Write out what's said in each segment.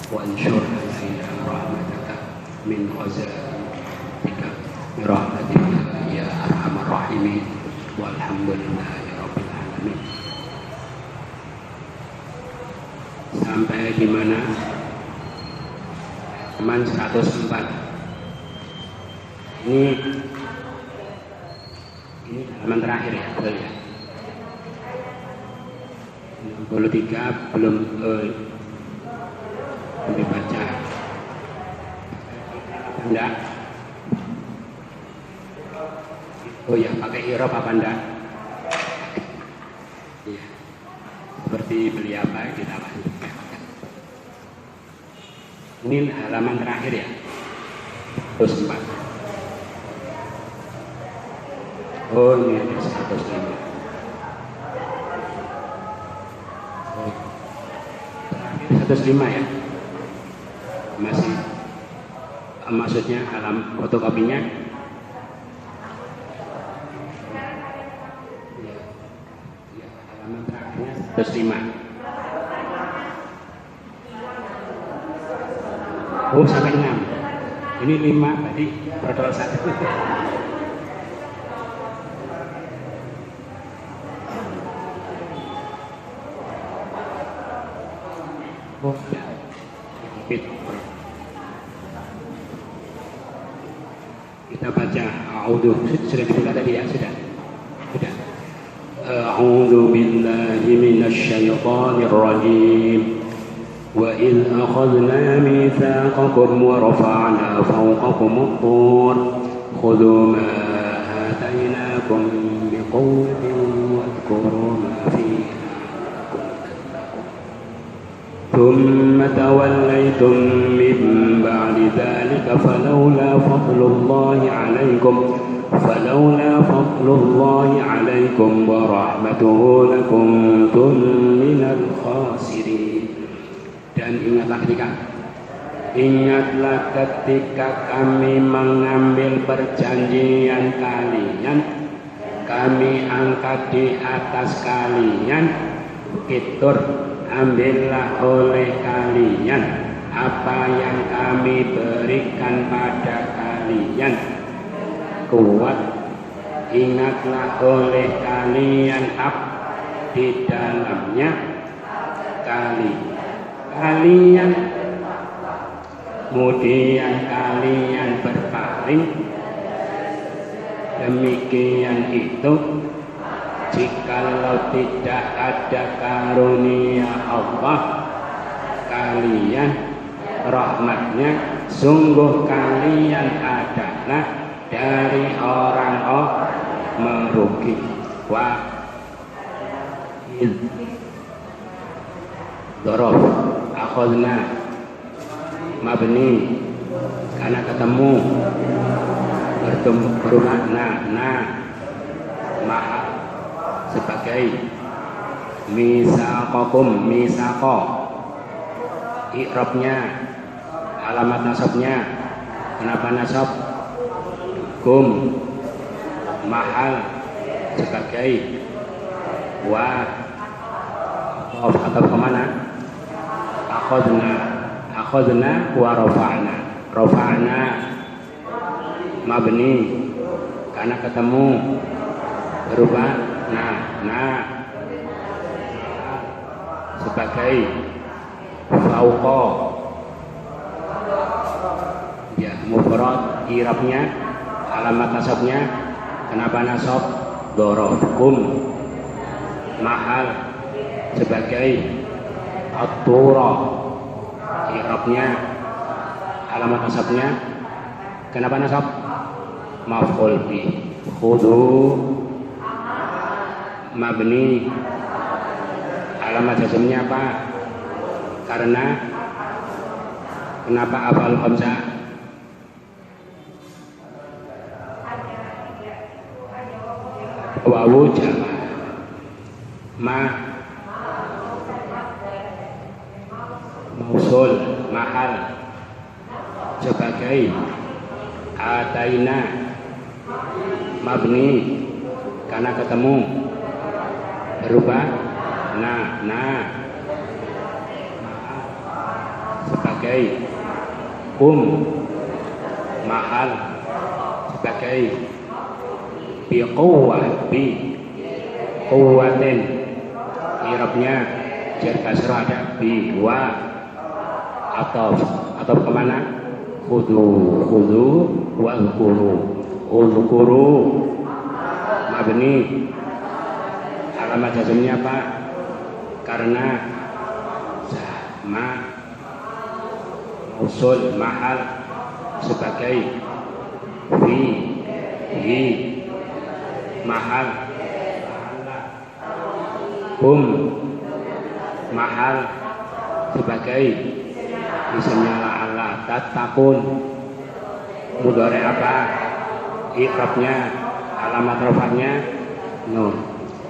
وانشر علينا رحمتك من خزائنك برحمتك يا أرحم الراحمين والحمد لله رب العالمين. Sampai di mana? Halaman 104. Ini halaman terakhir ya, betul ya. 63 belum dibaca. Enggak? Oh ya, pakai irob apa enggak? Iya. Seperti beli apa kita lanjutkan. Ini halaman terakhir ya. Terus 4. Oh ini ada 105. Terakhir 105 ya. Masih maksudnya alam fotokopinya ya, halaman terakhirnya 105. Oh sampai 6. Ini 5 tadi protokol 1. Oh ya. Kita baca a'udzu, sudah dibuka tadi ya, sudah. A'udzu billahi minasy syaithanir rajim. Wa idz akhadna mitsaqakum wa rafa'na fawqakum at-tur khudhu ma atainakum biquwwatin wadhkuru ma fihi ثم توليتم من بعد ذلك فلولا فضل الله عليكم ورحمته لكنتم من الخاسرين. Dan ingatlah ketika kami mengambil perjanjian kalian, kami angkat di atas kalian, kitur ambillah oleh kalian apa yang kami berikan pada kalian, kuat ingatlah oleh kalian di dalamnya kalian kemudian kalian berpaling. Demikian itu jikalau tidak ada karunia Allah kalian, rahmatnya, sungguh kalian adalah dari orang-orang merugi. Wa dorof akhadna mabni karena ketemu bermakna maaf sebagai misaqakum, misaqo i'rabnya, alamat nasabnya kenapa nasab? Kum, mahal sebagai wa atau kemana? akhadna wa rafa'na mabni karena ketemu berubah nah sebagai fauqa ya, mufrad i'rabnya, alamat nasabnya kenapa nasab? Dhorof. Kum, mahal sebagai at-tura, i'rabnya, alamat nasabnya kenapa nasab? Maf'ul bih. Khudhu mabni, alamat jazmnya apa? Karena kenapa afal khamsah? Wawu jama mausul mahal sebagai ataina mabni karena ketemu berubah nah sebagai sebagai mahal sebagai quwwatin i'rabnya jar kasrah ada bi wa atau kemana khudu wa uzkuru mabni alamat jazmnya apa karena sama usul mahal sebagai fi mahal mahal sebagai misalnya la'alla tattaqun mudhari apa i'rabnya alamat rafa'nya nun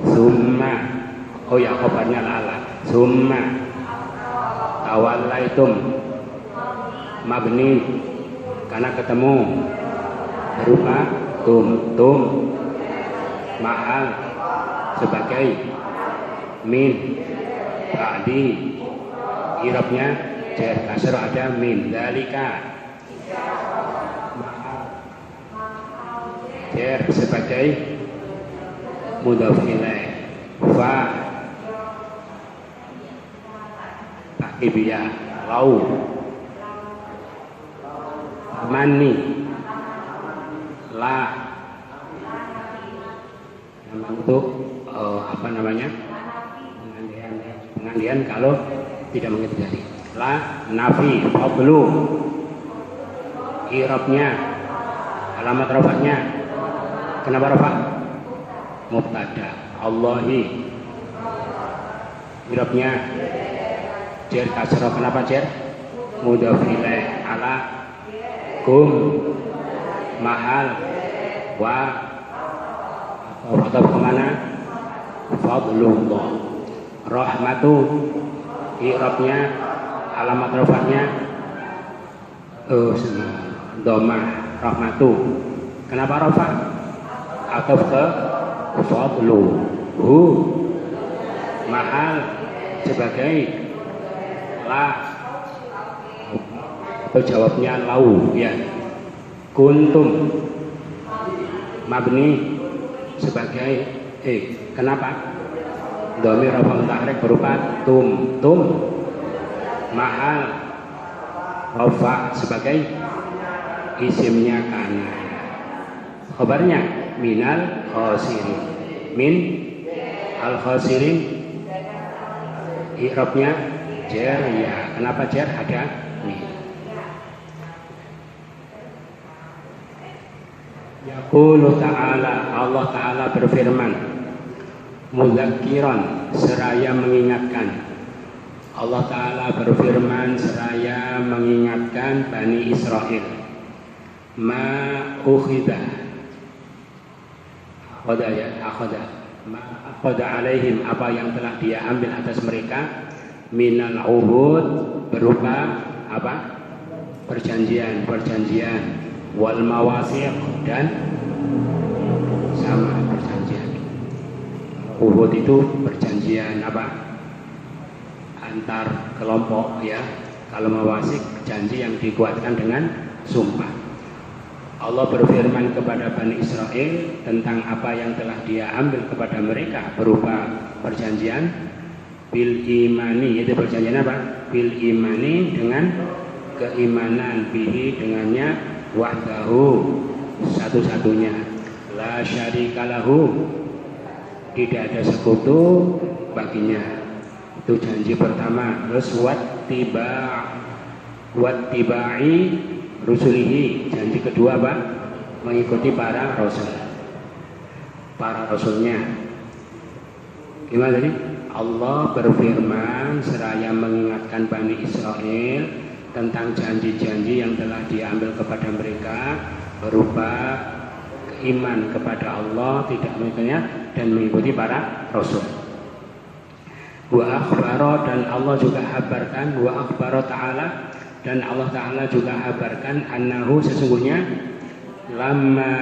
summa oh ya khabarnya la'alla summa tawallaitum mabni karena ketemu berupa tum mahal sebagai min ba'di i'rabnya jar kasrah ada min dalika jar sebagai mudhaf ilaih fa takibiyah lau mani la untuk apa namanya pengandian kalau tidak mengikuti jadi la nafi fadlu i'rabnya alamat rafa'nya kenapa rafa' mubtada Allahi i'rabnya jar kasrah kenapa jar mudhaf ilaih ala mahal wa atau kemana fadlullah rahmatu i'rabnya alamat rafa'nya dhamma rahmatu kenapa rafa' atau ke fadluhu mahal sebagai la atau jawabnya lau ya kuntum mabni sebagai kenapa dhamir rafa' tahrik berupa tum mahal rafa' sebagai isimnya kana khabarnya minal khasirin min al khasirin i'rabnya jar ya kenapa jar ada min yaqulu ta'ala Allah ta'ala berfirman mudzakiran seraya mengingatkan Allah ta'ala berfirman seraya mengingatkan Bani Israel ma ukhida akhada alaihim apa yang telah dia ambil atas mereka minal uhud berupa apa perjanjian wal mawasiq dan sama perjanjian uhud itu perjanjian apa antar kelompok ya kalau mawasiq janji yang dikuatkan dengan sumpah Allah berfirman kepada Bani Israel tentang apa yang telah dia ambil kepada mereka berupa perjanjian bil imani yaitu perjanjian apa bil imani dengan keimanan bihi dengannya wahdahu satu-satunya la syarikalahu tidak ada sekutu baginya itu janji pertama terus wattiba'i rusulihi janji kedua apa mengikuti para rasulnya gimana tadi Allah berfirman seraya mengingatkan Bani Israel tentang janji-janji yang telah diambil kepada mereka berupa iman kepada Allah tidak mengikutinya dan mengikuti para rasul wa akhbaro dan Allah juga habarkan wa akhbaro ta'ala dan Allah ta'ala juga habarkan annahu sesungguhnya lama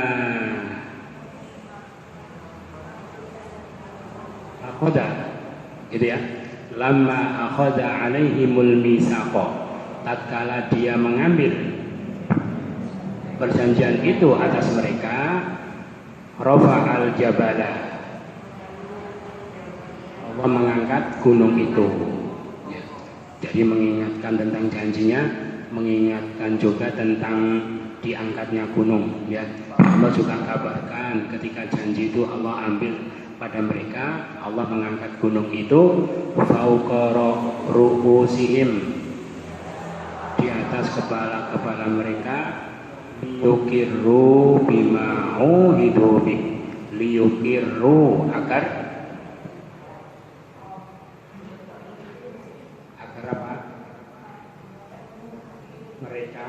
akhoda gitu ya lama akhoda alaihimul misaqo tatkala dia mengambil perjanjian itu atas mereka, rafa'al jabala, Allah mengangkat gunung itu. Ya. Jadi mengingatkan tentang janjinya, mengingatkan juga tentang diangkatnya gunung. Ya. Allah juga kabarkan ketika janji itu Allah ambil pada mereka, Allah mengangkat gunung itu fauqa ru'usihim, di atas kepala-kepala mereka, liyukirru bima uhidu bih, liyukirru agar apa? Mereka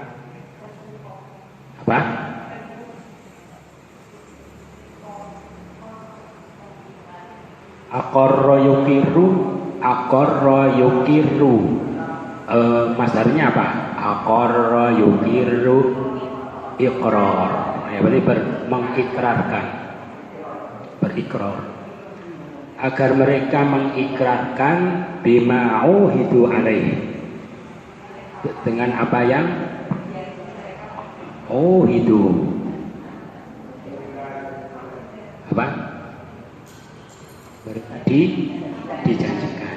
apa? Aqarra yukiru, masdarnya apa? Aqarra yukiru iqrar, ya berarti mengikrarkan, berikrar, agar mereka mengikrarkan bima uhidu alaihi, dengan apa yang uhidu, apa? Mereka dijanjikan,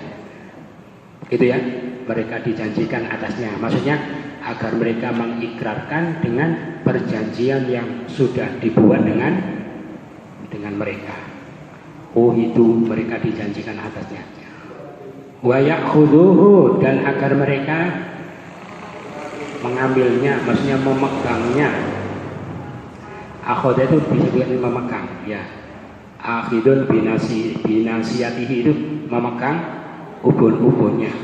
gitu ya, mereka dijanjikan atasnya, maksudnya agar mereka mengikrarkan dengan perjanjian yang sudah dibuat dengan mereka. Itu mereka dijanjikan atasnya. Wa ya'khuduhu, dan agar mereka mengambilnya, maksudnya memegangnya. Akhadha itu disebut memegang, ya. Akhidun binasiyatihi, itu memegang ubun-ubunnya,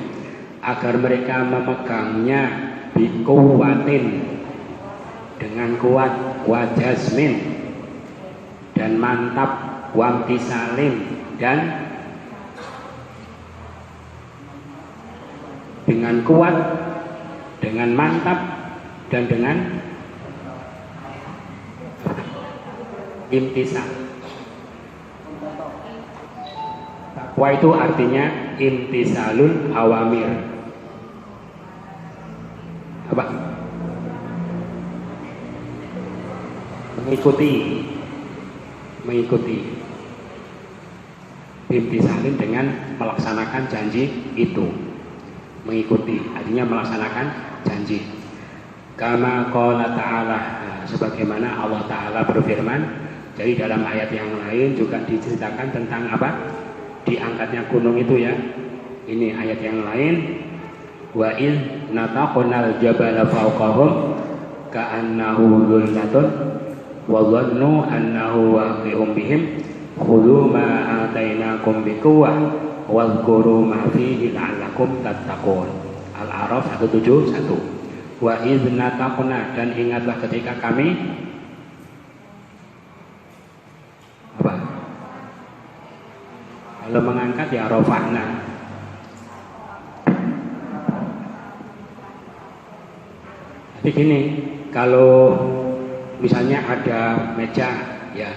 agar mereka memegangnya bikuwatin, dengan kuat, wajazmin, dan mantap, wamtisalim, dan dengan kuat, dengan mantap, dan dengan imtisal. Takwa itu artinya imtisalul awamir. Apa? Mengikuti. Imtisalin dengan melaksanakan janji itu. Mengikuti artinya melaksanakan janji. Kama qala ta'ala, sebagaimana Allah Ta'ala berfirman. Jadi dalam ayat yang lain juga diceritakan tentang apa? Diangkatnya gunung itu ya. Ini ayat yang lain. Wa in nataqnal jabala fawqahum ka'annahu dhullatun wa dhannu annahu waqi'un bihim khudhu ma atainakum biquwwah wadhkuru ma fihi la'allakum tattaqun. Al-A'raf 171. Wa idz nataqna, dan ingatlah ketika kami apa? Kalau mengangkat ya rafa'na. Tapi gini, kalau misalnya ada meja ya,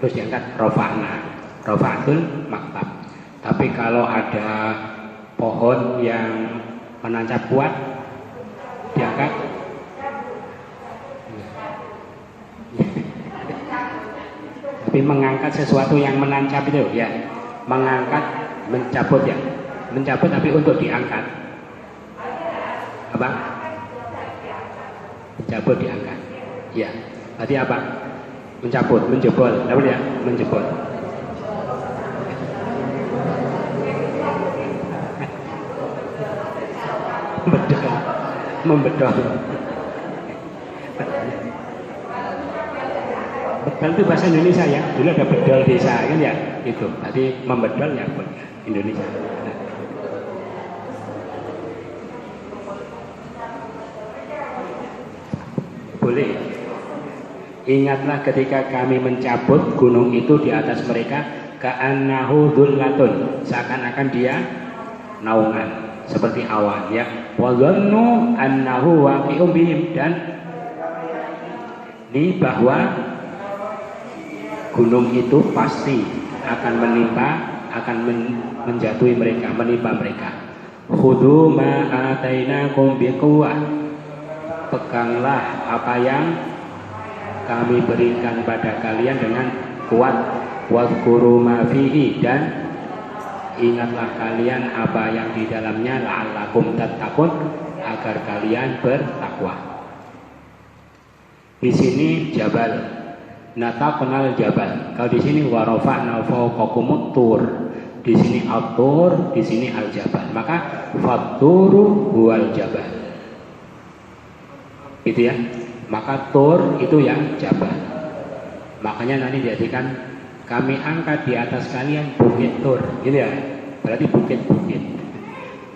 terus diangkat rafa'na, rafa'atul maktab. Tapi kalau ada pohon yang menancap kuat, diangkat tapi mengangkat sesuatu yang menancap itu ya, mengangkat, mencabut ya, mencabut tapi untuk diangkat apa? Mencabut diangkat ya, berarti apa? Mencabut, menjebol, apa ya? Menjebol. Membedol. Bedol itu bahasa Indonesia ya. Dulu ada bedol desa kan ya, itu. Berarti membedol ya Indonesia. Boleh. Ingatlah ketika kami mencabut gunung itu di atas mereka, ka'annahu dhullatun, seakan-akan dia naungan seperti awan ya. Wa dhannu annahu waqi'un bihim, dan ini bahwa gunung itu pasti akan menimpa, akan menjatuhi mereka, menimpa mereka. Khudhu ma atainakum biquwwah, peganglah apa yang kami berikan pada kalian dengan kuat. Wadhkuru ma fihi, dan ingatlah kalian apa yang di dalamnya, la'allakum tattaqun, agar kalian bertakwa. Di sini jabal, nataqnal jabal. Kalau di sini wa rafa'na fawqakumut tur. Di sini at-tur, di sini al-jabal. Maka fat-turu huwal jabal. Gitu ya. Maka tur itu yang jabal. Makanya nanti dijadikan kami angkat di atas kalian bukit tur, gitu ya. Berarti bukit-bukit.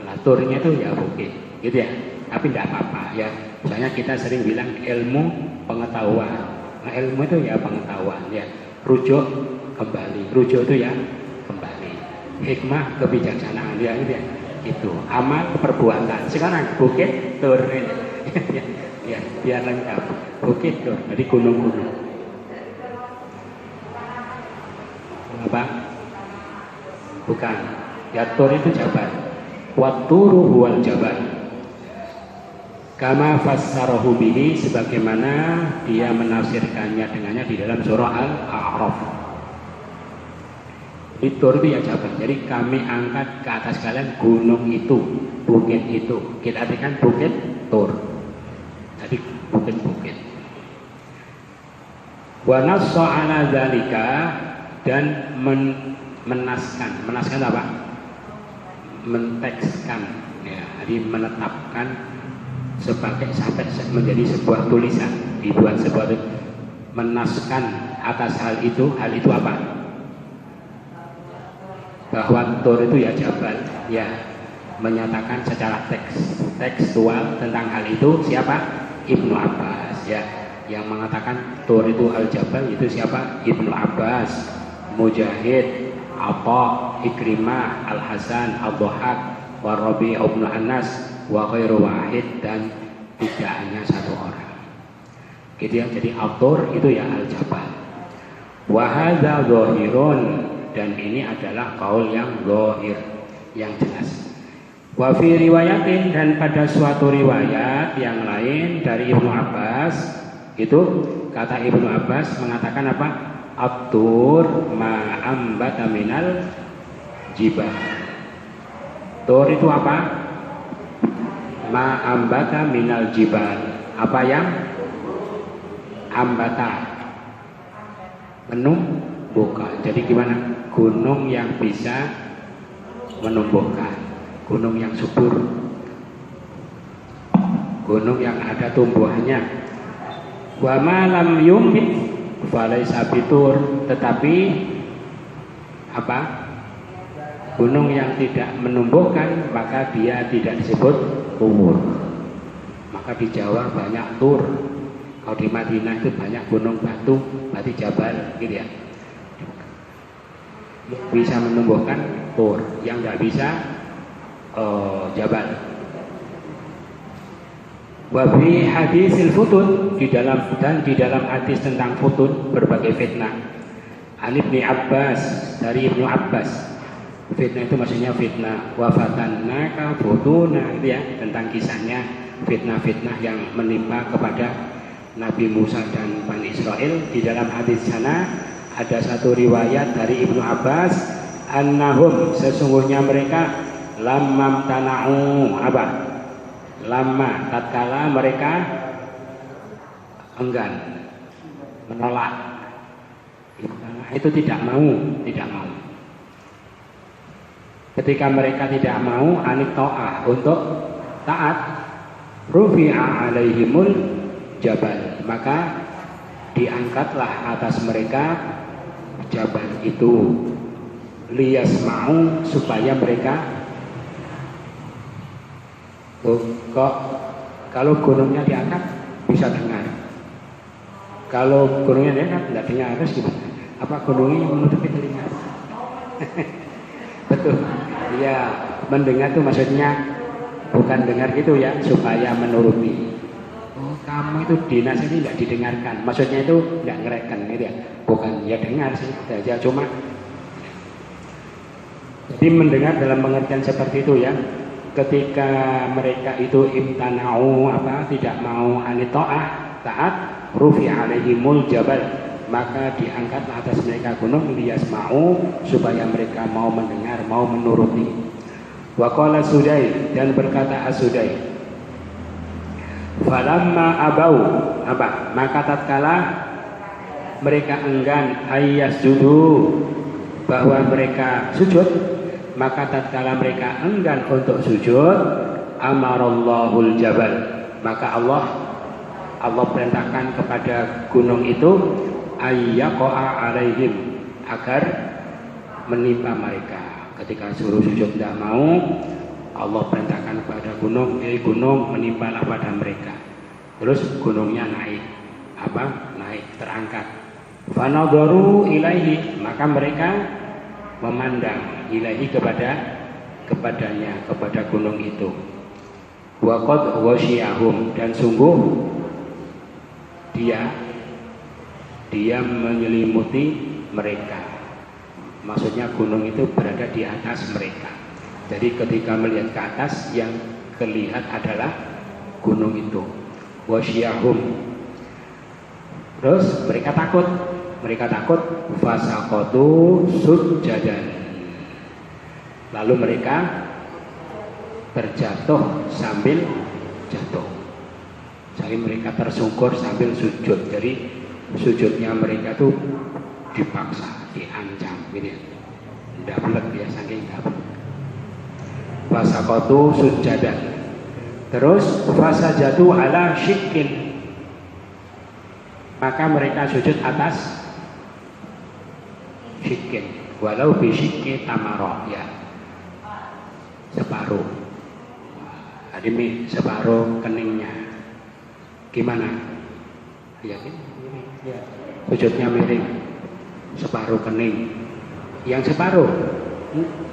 Nah, turnya itu ya bukit, gitu ya. Tapi tidak apa-apa ya. Soalnya kita sering bilang ilmu pengetahuan. Nah, ilmu itu ya pengetahuan ya. Rujuk kembali. Rujuk itu ya kembali. Hikmah kebijaksanaan ya, gitu ya. Itu amal perbuatan. Sekarang bukit tur ya, biar lengkap. Bukit tur, jadi gunung-gunung. Apa? Bukan. Ya, tur itu jabal. Wat-turu huwal jabal. Kama fassarahu bihi, sebagaimana dia menafsirkannya dengannya di dalam surah Al-A'raf. Tur itu ya jabal. Jadi kami angkat ke atas kalian gunung itu, bukit itu. Kita artikan bukit tur. Jadi bukit-bukit. Wa nassa 'ala dzalika, dan menaskan apa? Mentekskan ya, jadi menetapkan sebagai sampai menjadi sebuah tulisan, dibuat sebuah menaskan atas hal itu apa? Bahwa tur itu ya jabal ya, menyatakan secara tekstual tentang hal itu siapa? Ibnu Abbas ya, yang mengatakan tur itu al-jabal itu siapa? Ibnu Abbas, Mujahid, Atha, Ikrimah, Al-Hasan, Ad-Dhahhak, wa Rabi' ibn Anas, wa ghairu wahid, dan tidak hanya satu orang. Gitu ya, jadi autor itu ya al-jabal. Wa hadza zahirun, dan ini adalah qaul yang zahir, yang jelas. Wa fi riwayatin, dan pada suatu riwayat yang lain dari Ibnu Abbas, itu kata Ibnu Abbas mengatakan apa? At-tur ma ambata minal jibal. Tur itu apa? Ma ambata minal jibal. Apa yang ambata? Menumbuhkan. Jadi gimana? Gunung yang bisa menumbuhkan, gunung yang subur, gunung yang ada tumbuhannya. Wa ma lam yumbit falaisa bitur, tetapi apa? Gunung yang tidak menumbuhkan maka dia tidak disebut tur. Maka di Jawa banyak tur. Kalau di Madinah itu banyak gunung batu, berarti jabal, gitu ya. Bisa menumbuhkan tur, yang nggak bisa jabal. Wabi hadisil futun, di dalam hadis tentang futun, berbagai fitnah. An Ibnu Abbas, dari Ibnu Abbas. Fitnah itu maksudnya fitnah wafatannaka futuna, ya, tentang kisahnya fitnah-fitnah yang menimpa kepada Nabi Musa dan Bani Israel. Di dalam hadis sana ada satu riwayat dari Ibnu Abbas, annahum, sesungguhnya mereka lamam tana'u apa? Lama tatkala mereka enggan, menolak, itu tidak mau. Ketika mereka tidak mau anik ta'ah, untuk taat, rufi'a alaihimul jabal, maka diangkatlah atas mereka jabal itu, liyasma'u, supaya mereka kok kalau gunungnya diangkat bisa dengar, kalau gunungnya diangkat tidak dengar, terus gimana? Apa gunungnya menutupi telinga? Betul, ya, mendengar itu maksudnya bukan dengar gitu ya, supaya menuruti. Oh, kamu itu dinasihati tidak didengarkan, maksudnya itu tidak ngerekkan gitu ya, bukan ya dengar sih, saja cuma. Jadi mendengar dalam pengertian seperti itu ya. ketika mereka itu imtana'u tidak mau anito'ah taat, rufi alaihimul jabal, maka diangkatlah atas mereka gunung liyasma'u, supaya mereka mau mendengar, mau menuruti. Wa qala Sudai, dan berkata As-Sudai, falamma abau maka tatkala mereka enggan ayyasjudu, bahwa mereka sujud, maka tatkala mereka enggan untuk sujud, amarallahul jabal, maka Allah perintahkan kepada gunung itu ayyaqa'a alaihim, agar menimpa mereka. Ketika suruh sujud tidak mau, Allah perintahkan kepada gunung, gunung menimpalah pada mereka. Terus gunungnya naik terangkat. Fanadharu ilaihi, maka mereka memandang ilaihi kepadanya, kepada gunung itu. Wa qad wasyahum, dan sungguh dia menyelimuti mereka. Maksudnya gunung itu berada di atas mereka. Jadi ketika melihat ke atas, yang terlihat adalah gunung itu. Wasyahum. Terus mereka takut, fasaqatu sujjadan. Lalu mereka terjatuh sambil jatuh. Jadi mereka tersungkur sambil sujud. Jadi sujudnya mereka tuh dipaksa, diancam gitu ya. Dablek ya, saking dablek. Fasaqatu sujjadan. Terus fasajadu ala syikkin, maka mereka sujud atas syikkin, walau bisyikki tamaro, ya, separuh. Ini separuh keningnya. Gimana? Ya, sujudnya miring, separuh kening, yang separuh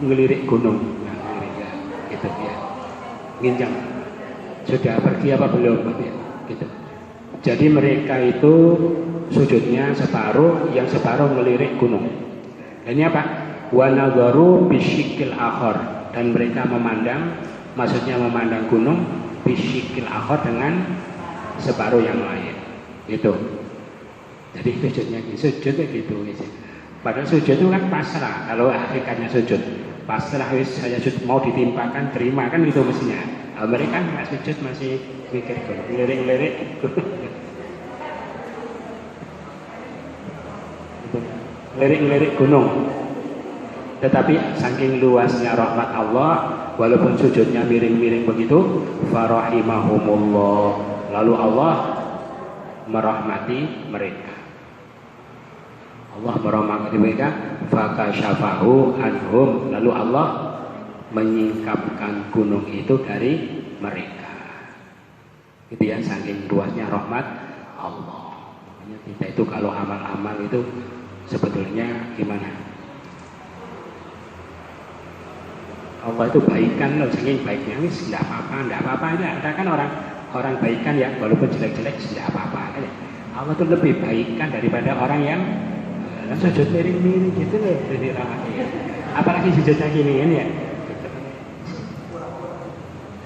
ngelirik gunung, ya, gitu ya. Nginjang. Sudah pergi apa belum? Gitu. Jadi mereka itu sujudnya separuh, yang separuh melirik gunung. Ini apa? Wa nadharu bisyikil akhar, dan mereka memandang, maksudnya memandang gunung bisyikil akhar, dengan separuh yang lain. Itu. Jadi sujudnya gitu. Padahal sujud itu kan pasrah. Kalau hakikatnya sujud pasrah, saya sujud mau ditimpakan terima kan gitu mestinya. Mereka nggak sujud, masih mikir lirik-lirik lirik-lirik gunung. Tetapi saking luasnya rahmat Allah, walaupun sujudnya miring-miring begitu, farahimahumullah, lalu Allah merahmati mereka. Allah merahmati mereka, fakasyafahu anhum, lalu Allah menyingkapkan gunung itu dari mereka. Itu ya, saking luasnya rahmat Allah. Makanya kita itu kalau amal-amal itu sebetulnya gimana? Allah itu baikan loh, saking baiknya ini tidak apa-apa aja. Ada kan orang baikan ya, walaupun jelek-jelek tidak apa-apa aja. Allah itu lebih baikan daripada orang yang sujud miring-miring gitu loh, dari rahmatnya. Apalagi sujudnya gini kan ya.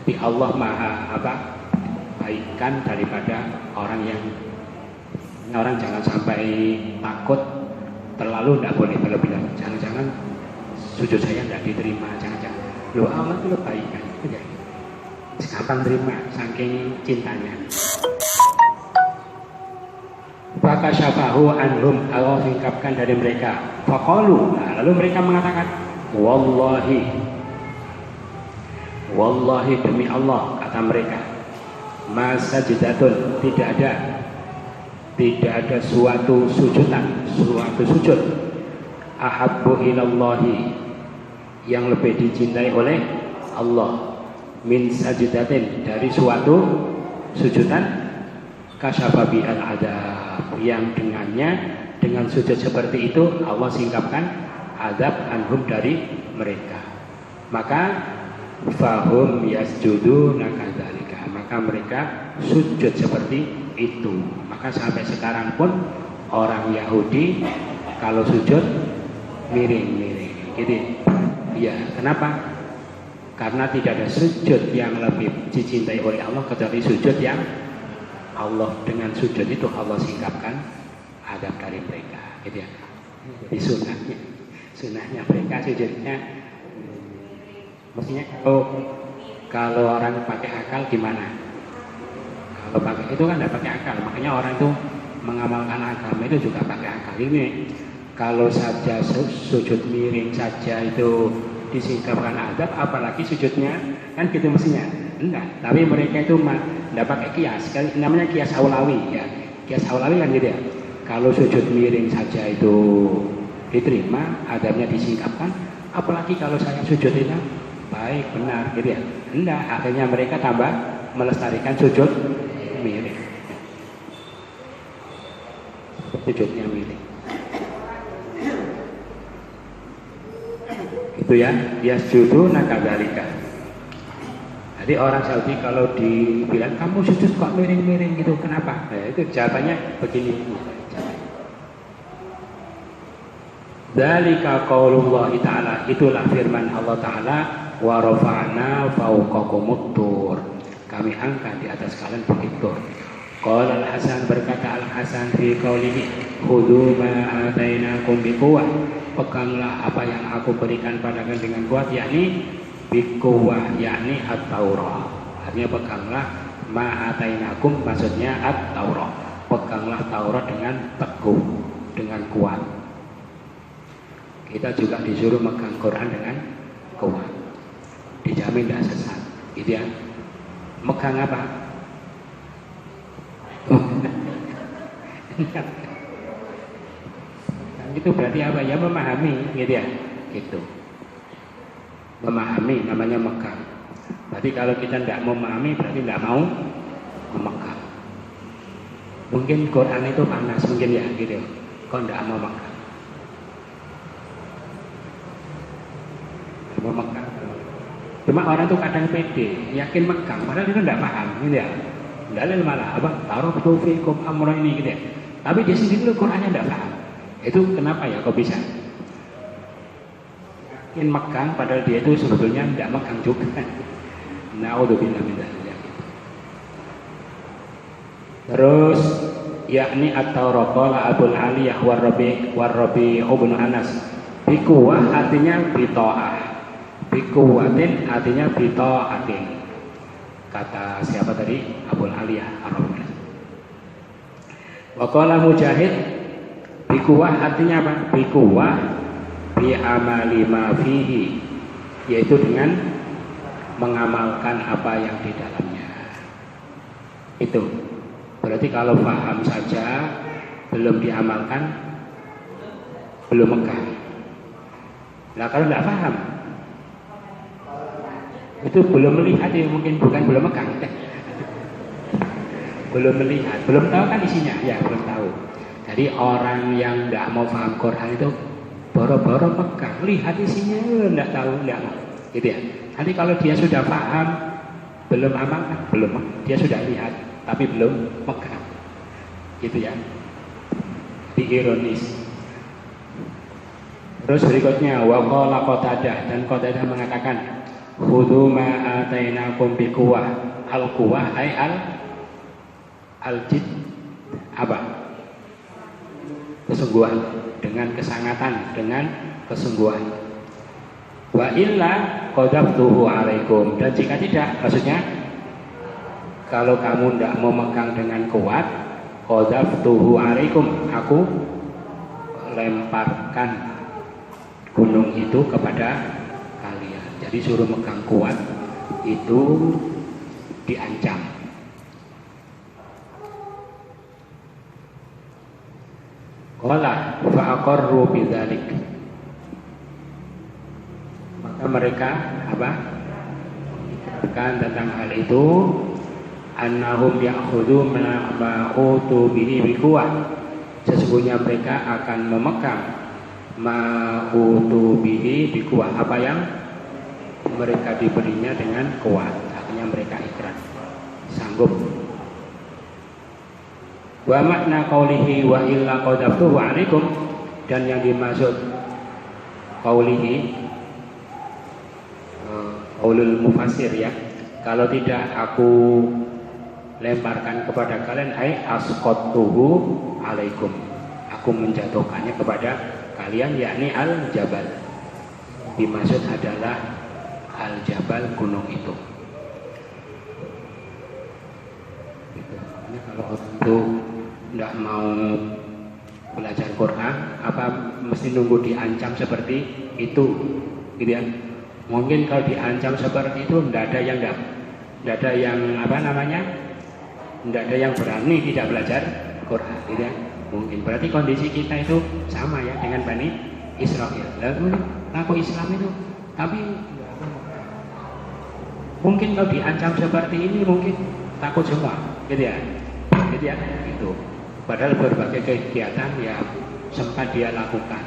Tapi Allah maha baikan daripada orang yang, orang jangan sampai takut terlalu, tidak boleh berlebihan. Jangan-jangan sujud saya tidak diterima, jangan-jangan. Loh, Allah itu baikan, ya. Gampang terima, saking cintanya. Fakasyafahu anhum, Allah singkapkan dari mereka. Faqalu, lalu mereka mengatakan, Wallahi demi Allah, kata mereka, masajidatun, tidak ada suatu sujud ahabbu ilallahi, yang lebih dicintai oleh Allah, min sajidatin, dari suatu sujudan, kasyafa bi'al adab, yang dengannya, dengan sujud seperti itu Allah singkapkan adab anhum, dari mereka. Maka fahum yasjuduna kadzalika, maka mereka sujud seperti itu. Maka sampai sekarang pun orang Yahudi kalau sujud miring-miring gitu ya. Kenapa? Karena tidak ada sujud yang lebih dicintai oleh Allah kecuali sujud yang Allah, dengan sujud itu Allah singkapkan adab dari mereka, gitu ya. Jadi sunahnya mereka sujudnya, mestinya kalau orang pakai akal gimana? Kalau pakai itu kan tidak pakai akal, makanya orang itu mengamalkan agama itu juga pakai akal. Ini kalau saja sujud miring saja itu disingkapkan adab, apalagi sujudnya kan gitu mestinya. Enggak, tapi mereka itu tidak pakai kias, namanya kias aulawi ya. Kias aulawi kan gitu ya. Kalau sujud miring saja itu diterima, adabnya disingkapkan, apalagi kalau saya sujud itu baik, benar gitu ya. Enggak, akhirnya mereka tambah melestarikan sujud miring. Sujudnya miring. Itu ya, yasjudu nakadzalika. Jadi orang Saudi kalau dibilang kamu sujud kok miring-miring gitu, kenapa? Nah, itu jawabannya begini. Dzalika qaulullah ta'ala, itulah firman Allah Ta'ala, wa rafa'na fawqakumut tur, kami angkat di atas kalian bukit Tur. Qala Al-Hasan, berkata Al-Hasan fi qaulihi khudhu ma atainakum biquwwah, peganglah apa yang aku berikan padakan dengan kuat, yakni biquwwah, yakni at-Taurah. Artinya peganglah ma atainakum, maksudnya at-Taurah, peganglah Taurat dengan teguh, dengan kuat. Kita juga disuruh megang Quran dengan kuat, dijamin tidak sesat, gitu ya. Megang apa? Itu berarti apa ya? Memahami, gitu ya, gitu. Memahami namanya megang. Berarti kalau kita tidak memahami berarti tidak mau memegang. Mungkin Quran itu panas mungkin ya, gitu. Kok tidak mau megang? Memegang. Cuma orang itu kadang pede, yakin megang, padahal itu tidak paham, gitu ya. Dalil malah apa? Taruh fikum amra ini, gitu ya. Tapi dia sendiri Qurannya tidak paham. Itu kenapa ya? Kok bisa? Yakin megang, padahal dia itu sebetulnya tidak megang juga. Naudzubillah min dzalik. Terus yakni at-Taurah qala Abul Aliyah war-Rabi ibn Anas. Bikuwah artinya bitoah. Bikuwatin artinya bitoatin. Kata siapa tadi? Abul Aliyah Ar-Rabi. Wa qala Mujahid, bikuwah artinya apa? Bikuwah bi amali ma fihi, yaitu dengan mengamalkan apa yang di dalamnya. Itu berarti kalau paham saja belum diamalkan, belum megah. Nah kalau tidak paham, itu belum melihat, ya mungkin bukan belum megang. Belum melihat, belum tahu kan isinya, ya belum tahu. Jadi orang yang tidak mau paham Quran itu boro-boro megang, lihat isinya tidak tahu, tidak mau, gitu ya. Nanti kalau dia sudah paham, belum amalkan, belum, dia sudah lihat, tapi belum megang, gitu ya. Di ironis. Terus berikutnya, waqala Qatadah, dan Qatadah mengatakan, khudhu ma atainakum biquwwah. Al-quwwah ay al-jid, apa? Kesungguhan, dengan kesangatan, dengan kesungguhan. Wa illa qadabtuhu alaikum, dan jika tidak, maksudnya kalau kamu tidak mau megang dengan kuat, qadabtuhu alaikum, aku lemparkan gunung itu kepada kalian. Jadi suruh megang kuat itu diancam. Qala fa aqarru bidzalik, maka mereka apa? Kan tentang hal itu, annahum ya'khudhu ma utu bihi biquwwah, sesungguhnya mereka akan memegang ma utu bihi biquwwah, apa yang mereka diberinya dengan kuat. Artinya mereka ikhlas, sanggup. Wa makna qaulihi wa illa qadaftuhu alaikum, dan yang dimaksud qaulihi ulul mufassir ya. Kalau tidak aku lemparkan kepada kalian, asqatuhu alaikum. Aku menjatuhkannya kepada kalian, yakni al-jabal. Dimaksud adalah al-jabal, gunung itu. Kalau orang itu tidak mau belajar Quran, apa mesti nunggu diancam seperti itu, gitu ya? Mungkin kalau diancam seperti itu, tidak ada yang tidak ada yang berani tidak belajar Quran, gitu ya? Mungkin berarti kondisi kita itu sama ya dengan Bani Israel. Lalu ngaku Islam itu, tapi mungkin kalau diancam seperti ini mungkin takut semua, gitu ya? Gitu ya, itu. Padahal berbagai kegiatan ya sempat dia lakukan,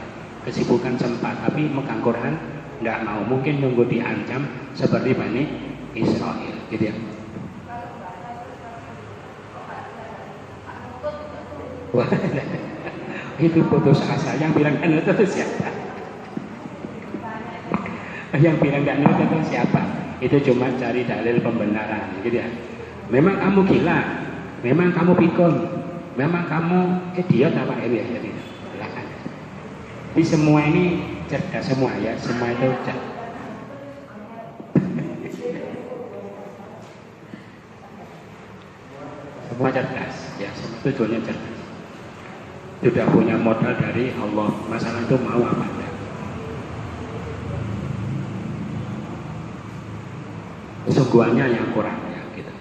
kesibukan sempat, tapi megang Quran tidak mau. Mungkin nunggu diancam seperti Bani Israel, gitu ya. Wah, itu putus asa. Yang bilang kan itu siapa? Yang bilang nggak nurut itu siapa? Itu cuma cari dalil pembenaran, gitu ya. Memang kamu gila, memang kamu pikun, memang kamu idiot apa ini ya? Jadi silakan. Tapi semua ini cerdas semua ya, semua itu cerdas. Semua cerdas, ya semua tujuannya cerdas. Sudah punya modal dari Allah. Masalah itu mau apa enggak? Kesungguhannya yang kurang ya gitu.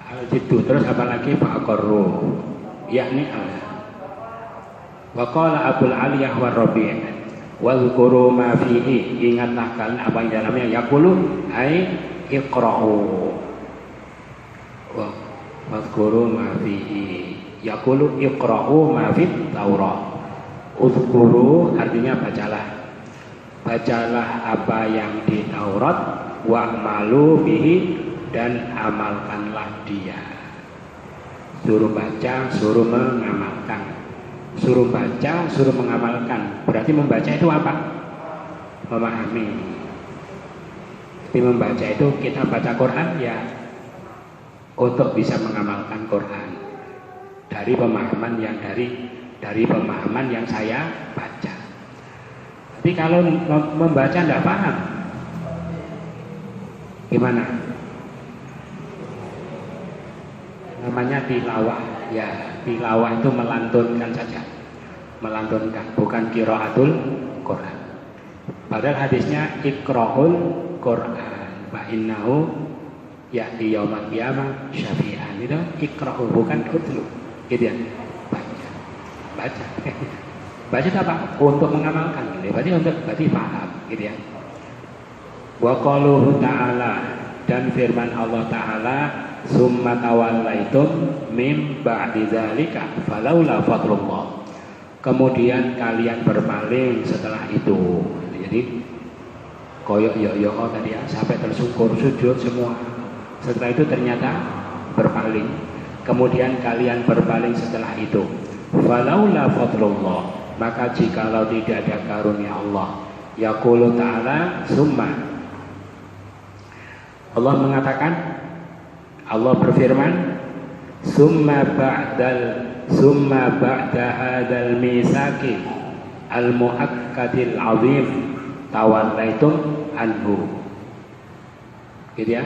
Al-jiddu, terus apalagi fa'aqarru, yakni Allah. Wa qala Abul Aliyah wa Rabi' wadhkuru ma fihi, ingatlah kalian apa yang dalamnya, yaqulu ai iqra'u. Wa wadhkuru ma fihi, yaqulu iqra'u ma fit Taurat. Udhkuru artinya bacalah. Bacalah apa yang di Taurat, wa'malu bihi, dan amalkanlah dia. Suruh baca, suruh mengamalkan. Suruh baca, suruh mengamalkan. Berarti membaca itu apa? Memahami. Tapi membaca itu kita baca Quran ya untuk bisa mengamalkan Quran. Dari pemahaman yang saya baca. Tapi kalau membaca tidak paham, gimana? Namanya tilawah ya. Tilawah itu melantunkan saja, melantunkan, bukan qiraatul Quran. Padahal hadisnya iqra'ul Quran fa innahu ya'ti yaumal qiyamah syafi'an. Itu iqra'u, bukan utlu, gitu ya. Baca baca apa? Untuk mengamalkan, gitu. Berarti paham, gitu ya. Wa qaluhu ta'ala, dan firman Allah Ta'ala, summa tawallaitum mim ba'di dzalika falaula fadlullah. Kemudian kalian berpaling setelah itu. Jadi koyok yo tadi ya, sampai tersungkur sujud semua. Setelah itu ternyata berpaling. Kemudian kalian berpaling setelah itu. Falaula fadlullah, maka jikalau tidak ada karunia Allah. Yaqulu ta'ala summa, Allah mengatakan, Allah berfirman, summa ba'da hadzal misaki al-muakkadil azim tawallaitum anhu. Gitu ya.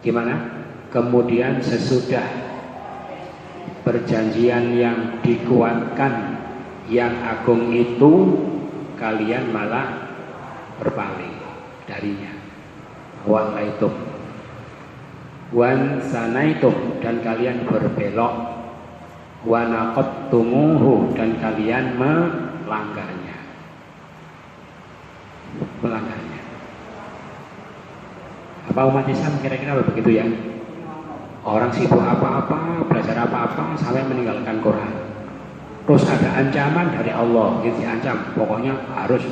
Gimana? Kemudian sesudah perjanjian yang dikuatkan, yang agung itu, kalian malah berpaling darinya. Wallaitum wan sanaitum, dan kalian berbelok, wanaqattumuhu, dan kalian melanggarnya. Apa umat Islam kira-kira begitu ya? Orang sibuk apa-apa, belajar apa-apa, sampai meninggalkan Quran. Terus ada ancaman dari Allah, gitu diancam, pokoknya harus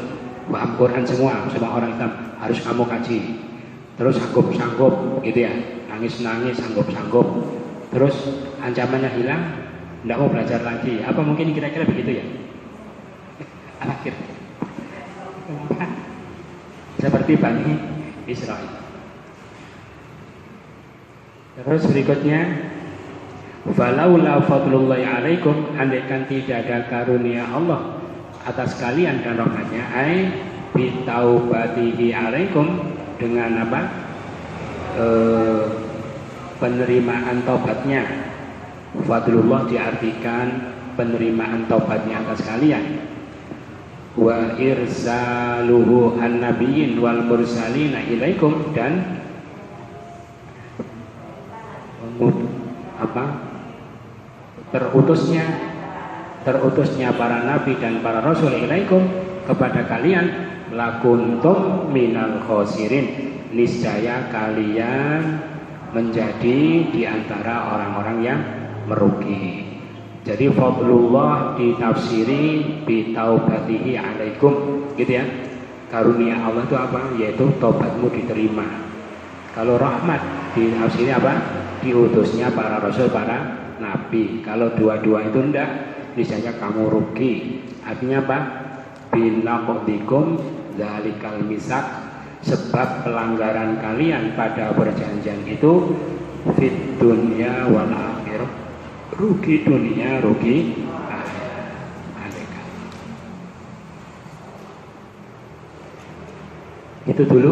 paham Quran semua orang Islam, harus kamu kaji. Terus sanggup-sanggup, gitu ya, nangis-nangis, sanggup-sanggup. Terus ancamannya hilang, tidak mau belajar lagi. Apa mungkin kira-kira begitu ya? Akhir seperti Bani Israel. Terus berikutnya, falaula fadlullahi alaikum, andaikan tidak ada karunia Allah atas kalian dan rahmatnya, ai bitaubatihi alaikum, dengan apa? Penerimaan taubatnya. Fadlullah diartikan penerimaan taubatnya atas kalian. Wa irsaluhu an-nabiyyin wal mursalina ilaikum, dan terutusnya para nabi dan para rasul ilaikum, kepada kalian, lakuntum minal khosirin, niscaya kalian menjadi di antara orang-orang yang merugi. Jadi fadlullah ditafsiri bitaubatihi alaikum, gitu ya. Karunia Allah itu apa? Yaitu taubatmu diterima. Kalau rahmat ditafsiri apa? Diutusnya para rasul, para nabi. Kalau dua-dua itu enggak, misalnya kamu rugi. Artinya apa? Binaqdikum dzalikal misak, sebab pelanggaran kalian pada perjanjian itu fit dunya wal akhirah, rugi dunia, rugi akhirat. Itu dulu